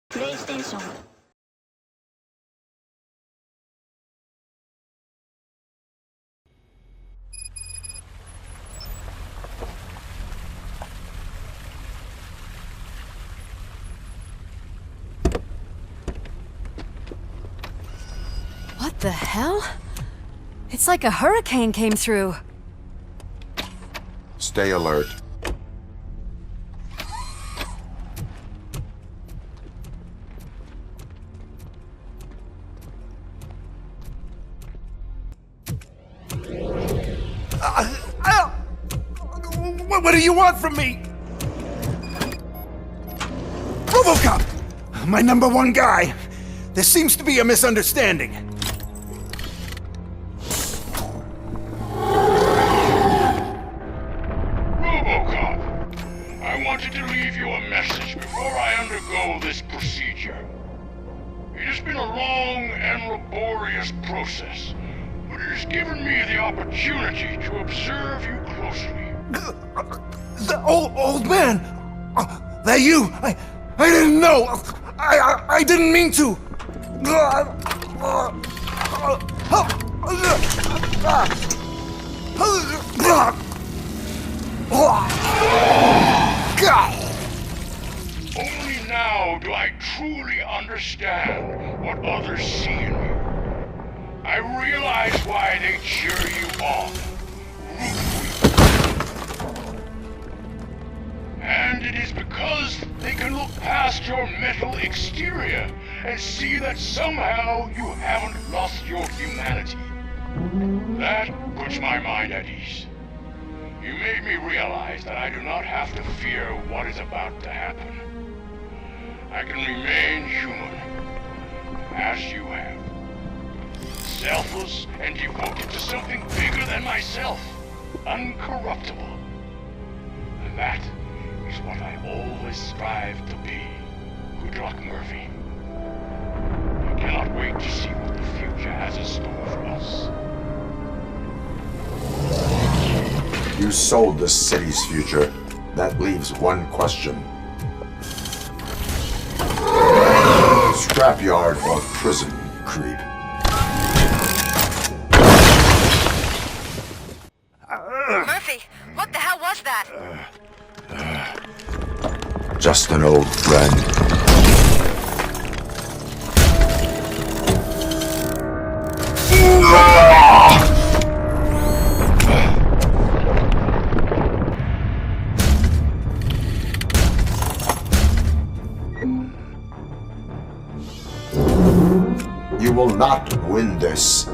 プレイステーション What the hell? It's like a hurricane came through. Stay alert. What do you want from me? RoboCop! My #1 guy. There seems to be a misunderstanding. RoboCop, I wanted to leave you a message before I undergo this procedure. It has been a long and laborious process, but it has given me the opportunity to observe you closely. The old man! That you! I didn't know! I didn't mean to! Only now do I truly understand what others see in you. I realize why they cheer you on, root for you. And it is because they can look past your metal exterior and see that somehow you haven't lost your humanity. That puts my mind at ease. You made me realize that I do not have to fear what is about to happen. I can remain human, as you have. Selfless and devoted to something bigger than myself. Uncorruptible. And that is what I always strive to be. Good luck, Murphy. I cannot wait to see what the future has in store for us. You sold the city's future. That leaves one question. Scrapyard or prison, creep? Murphy, what the hell was that? Just an old friend. You will not win this.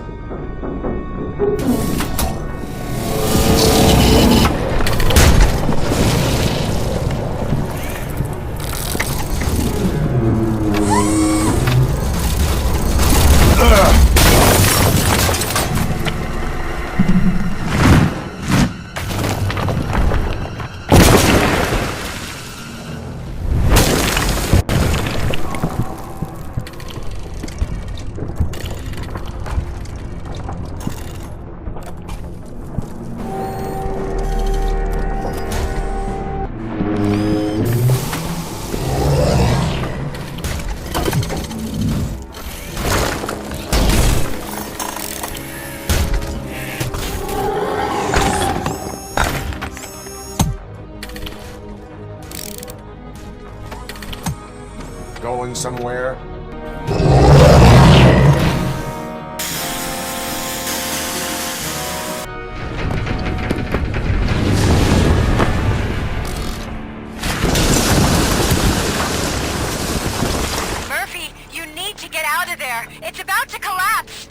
Going somewhere? Murphy, you need to get out of there. It's about to collapse.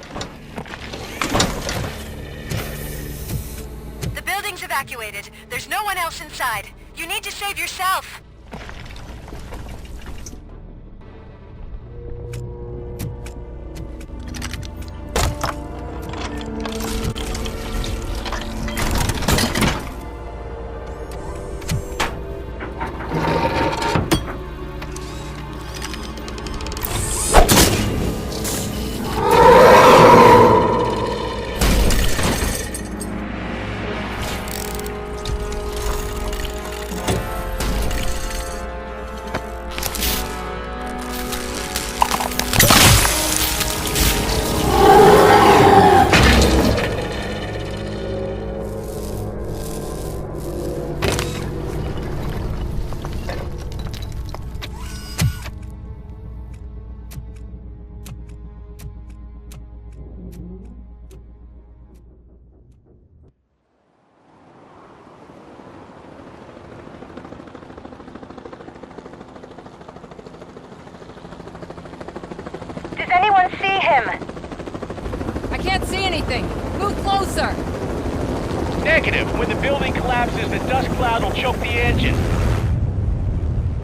The building's evacuated. There's no one else inside. You need to save yourself. him? I can't see anything. Move closer. Negative. When the building collapses, the dust cloud will choke the engine.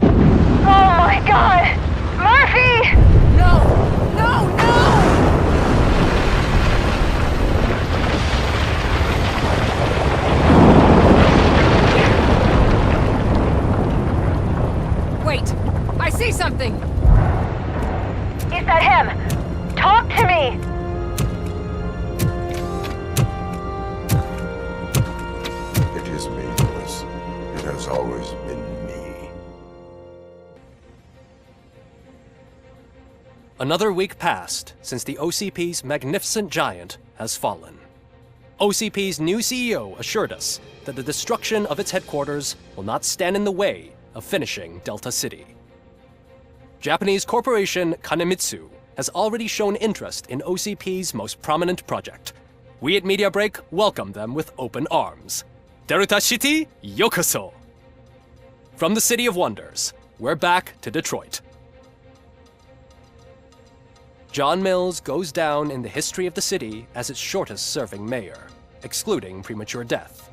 Oh my god! Murphy! No! No! No! Wait! I see something! Is that him? Talk to me! It is me, Lewis. It has always been me. Another week passed since the OCP's magnificent giant has fallen. OCP's new CEO assured us that the destruction of its headquarters will not stand in the way of finishing Delta City. Japanese corporation Kanemitsu has already shown interest in OCP's most prominent project. We at Media Break welcome them with open arms. Delta City, yokoso! From the City of Wonders, we're back to Detroit. John Mills goes down in the history of the city as its shortest-serving mayor, excluding premature death.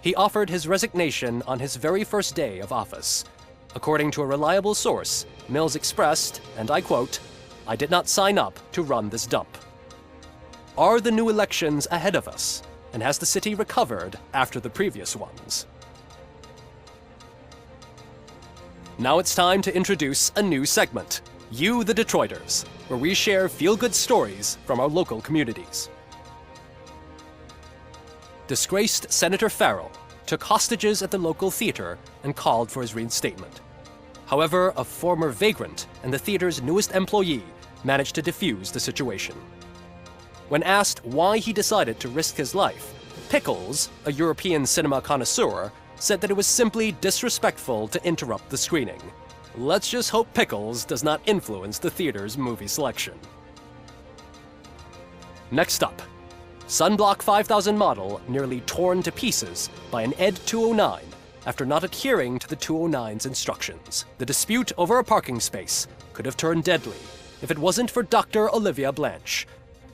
He offered his resignation on his very first day of office. According to a reliable source, Mills expressed, and I quote, "I did not sign up to run this dump." Are the new elections ahead of us? And has the city recovered after the previous ones? Now it's time to introduce a new segment, You the Detroiters, where we share feel-good stories from our local communities. Disgraced Senator Farrell took hostages at the local theater and called for his reinstatement. However, a former vagrant and the theater's newest employee managed to defuse the situation. When asked why he decided to risk his life, Pickles, a European cinema connoisseur, said that it was simply disrespectful to interrupt the screening. Let's just hope Pickles does not influence the theater's movie selection. Next up, Sunblock 5000 model nearly torn to pieces by an ED 209 after not adhering to the 209's instructions. The dispute over a parking space could have turned deadly if it wasn't for Dr. Olivia Blanche,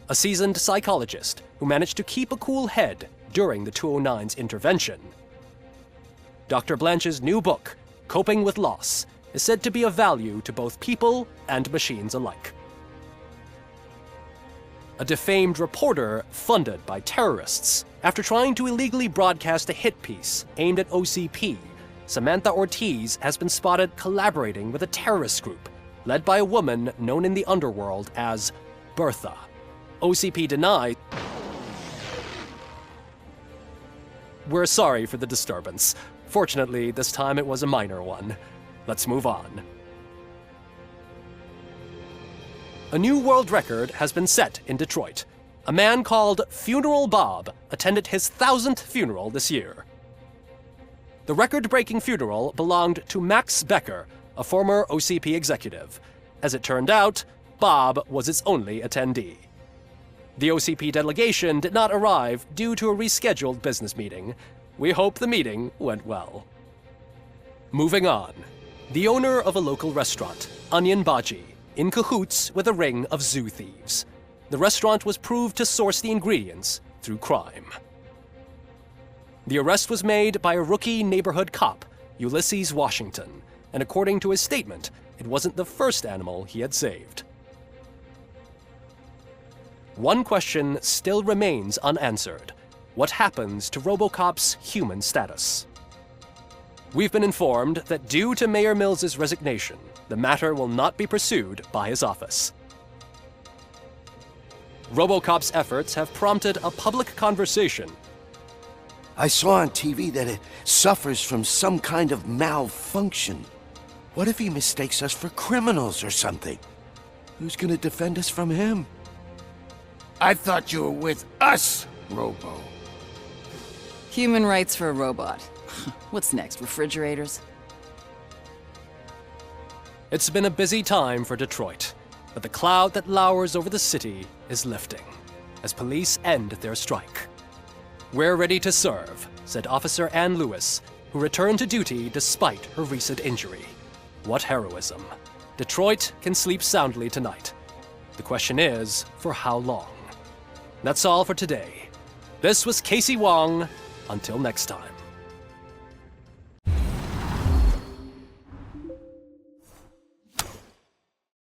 a seasoned psychologist who managed to keep a cool head during the 209's intervention. Dr. Blanche's new book, Coping with Loss, is said to be of value to both people and machines alike. A defamed reporter funded by terrorists. After trying to illegally broadcast a hit piece aimed at OCP, Samantha Ortiz has been spotted collaborating with a terrorist group led by a woman known in the underworld as Bertha. OCP denied. We're sorry for the disturbance. Fortunately, this time it was a minor one. Let's move on. A new world record has been set in Detroit. A man called Funeral Bob attended his 1000th funeral this year. The record-breaking funeral belonged to Max Becker, a former OCP executive. As it turned out, Bob was its only attendee. The OCP delegation did not arrive due to a rescheduled business meeting. We hope the meeting went well. Moving on. The owner of a local restaurant, Onion Baji, in cahoots with a ring of zoo thieves. The restaurant was proved to source the ingredients through crime. The arrest was made by a rookie neighborhood cop, Ulysses Washington, and according to his statement, it wasn't the first animal he had saved. One question still remains unanswered. What happens to RoboCop's human status? We've been informed that due to Mayor Mills's resignation, the matter will not be pursued by his office. RoboCop's efforts have prompted a public conversation. I saw on TV that it suffers from some kind of malfunction. What if he mistakes us for criminals or something? Who's gonna defend us from him? I thought you were with us, Robo. Human rights for a robot. What's next, refrigerators? It's been a busy time for Detroit, but the cloud that lowers over the city is lifting as police end their strike. We're ready to serve, said Officer Ann Lewis, who returned to duty despite her recent injury. What heroism. Detroit can sleep soundly tonight. The question is, for how long? That's all for today. This was Casey Wong. Until next time.